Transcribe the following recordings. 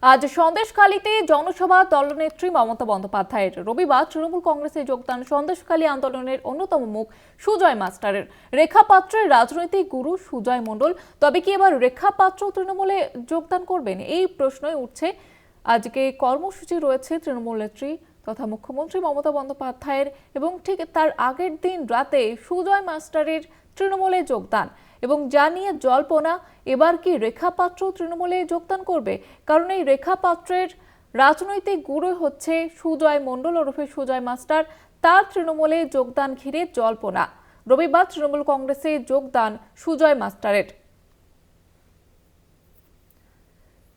আজ সন্দেশখালীতে জনসভা দলনেত্রী মমতা বন্দ্যোপাধ্যায়ের। রবিবার তৃণমূল কংগ্রেসে যোগদান সন্দেশখালী আন্দোলনের অন্যতম মুখ সুজয় মাস্টারের। রেখা পাত্রের রাজনৈতিক গুরু সুজয় মণ্ডল, তবে কি এবার রেখা পাত্র তৃণমূলে যোগদান করবেন, এই প্রশ্নই উঠছে। আজকে কর্মসূচি রয়েছে তৃণমূল নেত্রী তথা মুখ্যমন্ত্রী মমতা বন্দ্যোপাধ্যায়ের, এবং ঠিক তার আগের দিন রাতে সুজয় মাস্টারের তৃণমূলে যোগদান, এবং যা নিয়ে জল্পনা এবার কি রেখা পাত্র তৃণমূলে যোগদান করবে। কারণ এই রেখা পাত্রের রাজনৈতিক গুরু হচ্ছে সুজয় মণ্ডল ওরফে সুজয় মাস্টার, তার তৃণমূলে যোগদান ঘিরে জল্পনা। রবিবার তৃণমূল কংগ্রেসে যোগদান সুজয় মাস্টারের।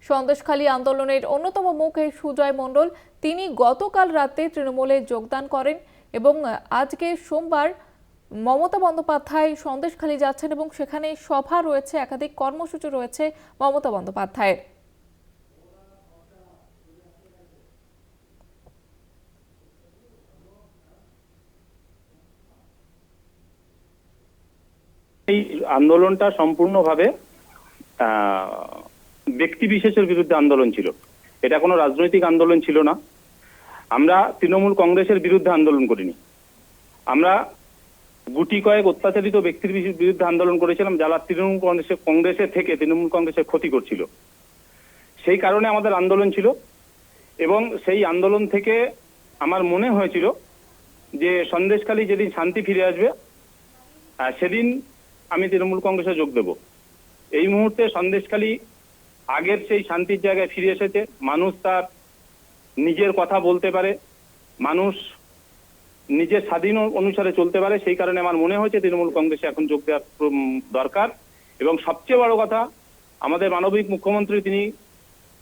সন্দেশখালী আন্দোলনের অন্যতম মুখ এই সুজয় মণ্ডল, তিনি গতকাল রাতে তৃণমূলে যোগদান করেন এবং আজকে সোমবার মমতা বন্দ্যোপাধ্যায় সন্দেশখালী যাচ্ছেন এবং সেখানে সভা রয়েছে, একাধিক কর্মসূচি রয়েছে মমতা বন্দ্যোপাধ্যায়ের। এই আন্দোলনটা সম্পূর্ণভাবে ব্যক্তি বিশেষের বিরুদ্ধে আন্দোলন ছিল। এটা কোনো রাজনৈতিক আন্দোলন ছিল না। আমরা তৃণমূল কংগ্রেসের বিরুদ্ধে আন্দোলন করিনি। আমরা গুটি কয়েক অত্যাচারিত ব্যক্তির বিরুদ্ধে আন্দোলন করেছিলাম, যারা তৃণমূল কংগ্রেসের থেকে তৃণমূল কংগ্রেসের ক্ষতি করছিল। সেই কারণে আমাদের আন্দোলন ছিল, এবং সেই আন্দোলন থেকে আমার মনে হয়েছিল যে সন্দেশখালী যেদিন শান্তি ফিরে আসবে সেদিন আমি তৃণমূল কংগ্রেসে যোগ দেব। এই মুহূর্তে সন্দেশখালী আগের সেই শান্তির জায়গায় ফিরে এসেছে। মানুষ তার নিজের কথা বলতে পারে, মানুষ নিজের স্বাধীন অনুসারে চলতে পারে। সেই কারণে আমার মনে হয়েছে তৃণমূল কংগ্রেসে এখন যোগ দেওয়ার দরকার। এবং সবচেয়ে বড় কথা, আমাদের মানবিক মুখ্যমন্ত্রী তিনি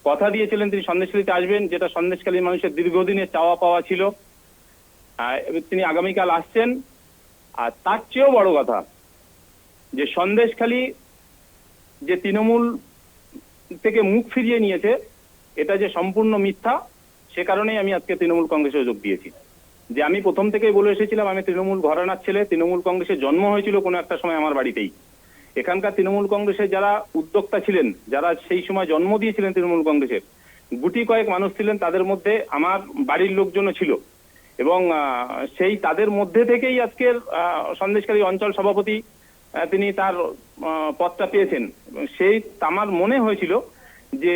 কথা দিয়েছিলেন তিনি সন্দেশখালীতে আসবেন, যেটা সন্দেশখালীর মানুষের দীর্ঘদিনের চাওয়া পাওয়া ছিল। তিনি আগামীকাল আসছেন। আর তার চেয়েও বড় কথা, যে সন্দেশখালী যে তৃণমূল থেকে মুখ ফিরিয়ে নিয়েছে, এটা যে সম্পূর্ণ মিথ্যা, সে কারণেই আমি আজকে তৃণমূল কংগ্রেসে যোগ দিয়েছি। যে আমি প্রথম থেকেই বলে এসেছিলাম আমি তৃণমূল ঘরানার ছেলে। তৃণমূল কংগ্রেসের জন্ম হয়েছিল কোনো একটা সময় আমার বাড়িতেই। এখানকার তৃণমূল কংগ্রেসের যারা উদ্যোক্তা ছিলেন, যারা সেই সময় জন্ম দিয়েছিলেন তৃণমূল কংগ্রেসের, গুটি কয়েক মানুষ ছিলেন, তাদের মধ্যে আমার বাড়ির লোকজনও ছিল। এবং সেই তাদের মধ্যে থেকেই আজকের সন্দেশখালী অঞ্চল সভাপতি তিনি তার পদটা পেয়েছেন। সেই আমার মনে হয়েছিল যে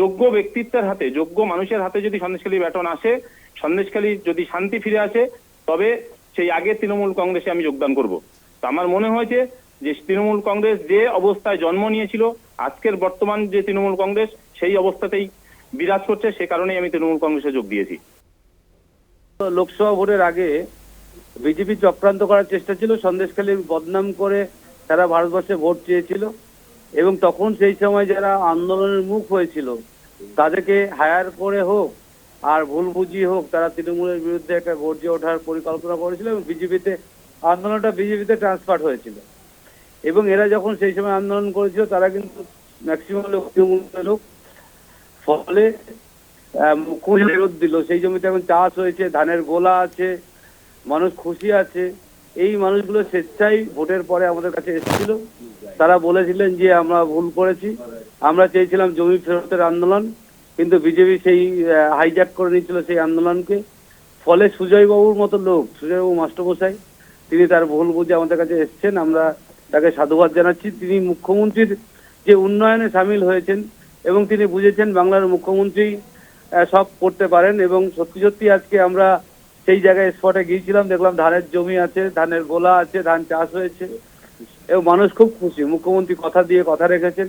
যোগ্য ব্যক্তিত্বের হাতে, যোগ্য মানুষের হাতে যদি সন্দেশখালী ব্যাটন আসে, সন্দেশখালী যদি শান্তি ফিরে আসে, তবে সেই আগে তৃণমূল কংগ্রেসে আমি যোগদান করব। তো আমার মনে হয়েছে যে তৃণমূল কংগ্রেস যে অবস্থায় জন্ম নিয়েছিল, আজকের বর্তমান যে তৃণমূল কংগ্রেস সেই অবস্থাতেই বিরাজ করছে, সে কারণেই আমি তৃণমূল কংগ্রেসে যোগ দিয়েছি। লোকসভা ভোটের আগে বিজেপি চক্রান্ত করার চেষ্টা ছিল, সন্দেশখালীর বদনাম করে তারা ভারতবর্ষে ভোট চেয়েছিল, এবং তখন সেই সময় যারা আন্দোলনের মুখ হয়েছিল তাদেরকে হায়ার করে হোক আর ভুল বুঝিয়ে হোক, তারা তৃণমূলের বিরুদ্ধে একটা গর্জে ওঠার পরিকল্পনা করেছিল, এবং আন্দোলনটা বিজেপিতে ট্রান্সফার হয়েছিল। এবং এরা যখন সেই সময় আন্দোলন করেছিল তারা কিন্তু ম্যাক্সিমাম লোক, ফলে মুখ্যমন্ত্রী ফেরত দিল। সেই জমিতে এখন চাষ হয়েছে, ধানের গোলা আছে, মানুষ খুশি আছে। এই মানুষগুলো স্বেচ্ছায় ভোটের পরে আমাদের কাছে এসেছিল। তারা বলেছিলেন যে আমরা ভুল করেছি, আমরা চেয়েছিলাম জমি ফেরতের আন্দোলন, কিন্তু বিজেপি সেই হাইজ্যাক করে নিয়েছিল সেই আন্দোলনকে। ফলে সুজয় বাবুর মতো লোক, সুজয় বাবু মাস্টারমশাই, তিনি তার ভুল বুঝে আমাদের কাছে এসছেন। আমরা তাকে সাধুবাদ জানাচ্ছি। তিনি মুখ্যমন্ত্রীর যে উন্নয়নে সামিল হয়েছেন এবং তিনি বুঝেছেন বাংলার মুখ্যমন্ত্রী সব করতে পারেন। এবং সত্যি সত্যি আজকে আমরা সেই জায়গায় স্পটে গিয়েছিলাম, দেখলাম ধানের জমি আছে, ধানের গোলা আছে, ধান চাষ হয়েছে, এবং মানুষ খুব খুশি। মুখ্যমন্ত্রী কথা দিয়ে কথা রেখেছেন,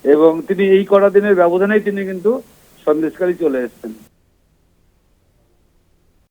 এবং তিনি এই কটা দিনের ব্যবধানেই তিনি কিন্তু সন্দেশখালী চলে এসেছেন।